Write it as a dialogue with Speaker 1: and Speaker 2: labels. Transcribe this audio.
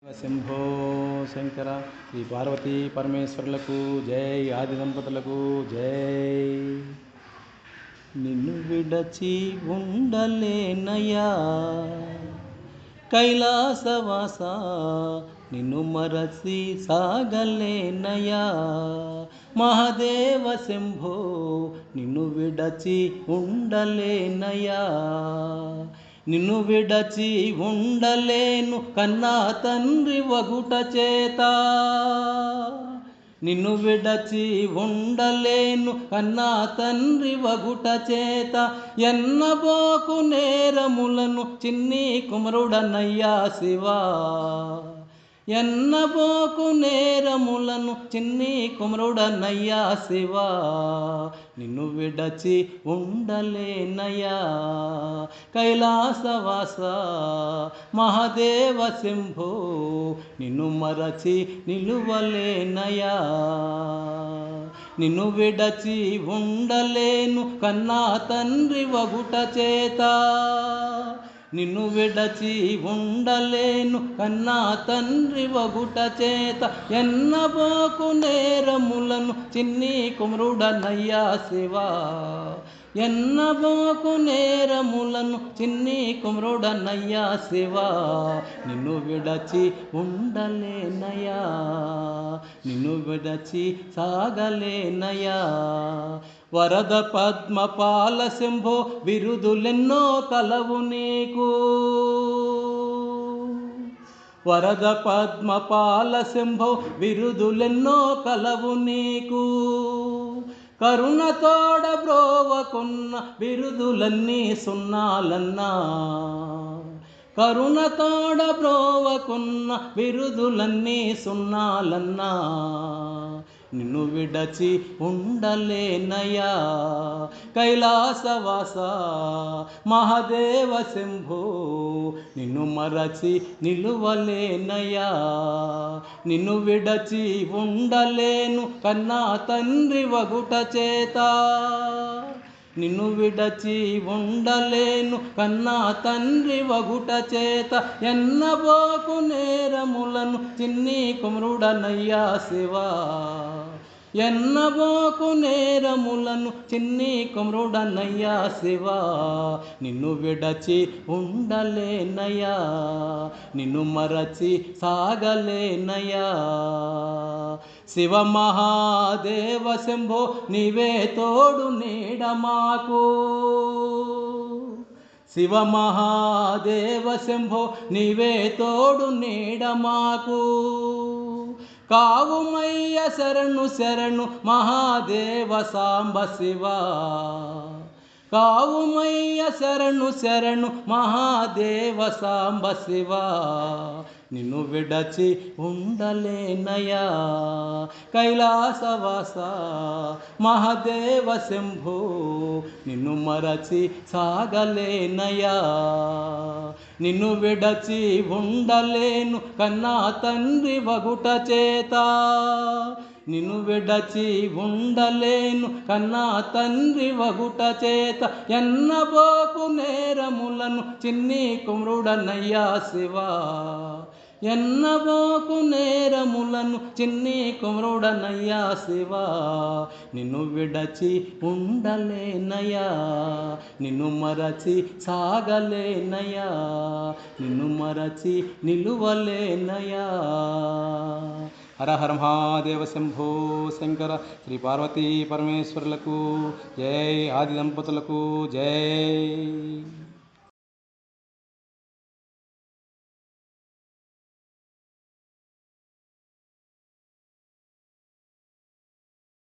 Speaker 1: శంభో శంకర శ్రీ పార్వతీ పరమేశ్వరులకు జై, ఆది దంపతులకు జై. నిన్ను విడచి ఉండలేనయ్యా కైలాసవాస, నిన్ను మరచి సాగలేనయ్యా మహాదేవ శంభో, నిన్ను విడచి ఉండలేనయ్యా. నిన్ను విడచి ఉండలేను కన్నా తండ్రి వగుట చేత, నిన్ను విడచి ఉండలేను కన్నా తండ్రి వగుట చేత, ఎన్నబోకు నేరములను చిన్ని కుమరుడనయ్యా శివా. ఎన్నబోకు నేరములను చిన్ని కుమరుడనయ్యా శివా. నిన్ను విడచి ఉండలేనయ్యా కైలాసవాస మహాదేవ శంభో, నిన్ను మరచి నిలువలేనయ్యా. నిన్ను విడచి ఉండలేను కన్నా తండ్రి వగుట చేత, నిన్ను విడచి ఉండలేను కన్నా తండ్రి వగుట చేత, ఎన్నబోకు నేరములను చిన్ని కుమరుడనయ్యా శివా. ఎన్నబోకు నేరములను చిన్ని కుమరుడనయ్యా శివా. నిన్ను విడచి ఉండలేనయ్యా, నిన్ను విడచి సాగలేనయ్యా. వరద పద్మపాల శంభో, బిరుదులెన్నో కలవు నీకు. వరద పద్మపాల శంభో, బిరుదులెన్నో కలవు నీకు. కరుణతోడ బ్రోవకున్న బిరుదులన్నీ సున్నాలన్నా, కరుణతోడ బ్రోవకున్న బిరుదులన్నీ సున్నాలన్నా. నిన్ను విడచి ఉండలేనయ్యా కైలాసవాస మహాదేవ శంభో, నిన్ను మరచి నిలువలేనయ్యా. నిన్ను విడచి ఉండలేను కన్నా తండ్రి వగుట చేత, నిన్ను విడచి ఉండలేను కన్నా తండ్రి వగుట చేత, ఎన్నబోకు నేరములను చిన్ని కుమరుడనయ్యా శివా. ఎన్నబోకు నేరములను చిన్ని కుమరుడనయ్యా శివా. నిన్ను విడచి ఉండలేనయ్యా, నిన్ను మరచి సాగలేనయ్యా. శివ మహాదేవ శంభో, నీవే తోడు నీడ మాకు. శివ మహాదేవ శంభో, నీవే తోడు నీడ మాకు. కావుమయ్య శరణు శరణు మహాదేవ సాంబ శివా. కావుమయ్య శరణు శరణు మహాదేవ సాంబ శివా. నిన్ను విడచి ఉండలేనయ్యా కైలాసవాస మహాదేవ శంభో, నిన్ను మరచి సాగలేనయ్యా. నిన్ను విడచి ఉండలేను కన్నా తండ్రి వగుట చేత, నిన్ను విడచి ఉండలేను కన్నా తండ్రి వగుట చేత, ఎన్నబోకు నేరములను చిన్ని కుమరుడనయ్యా శివా. ఎన్నబోకు నేరములను చిన్ని కుమరుడనయ్యా శివా. నిన్ను విడచి ఉండలేనయ్యా, నిన్ను మరచి సాగలేనయ్యా. నిన్ను మరచి నిలువలేనయ్యా. హర హర మహాదేవ శంభో శంకర శ్రీ పార్వతీ పరమేశ్వరులకు జై, ఆది దంపతులకు జై.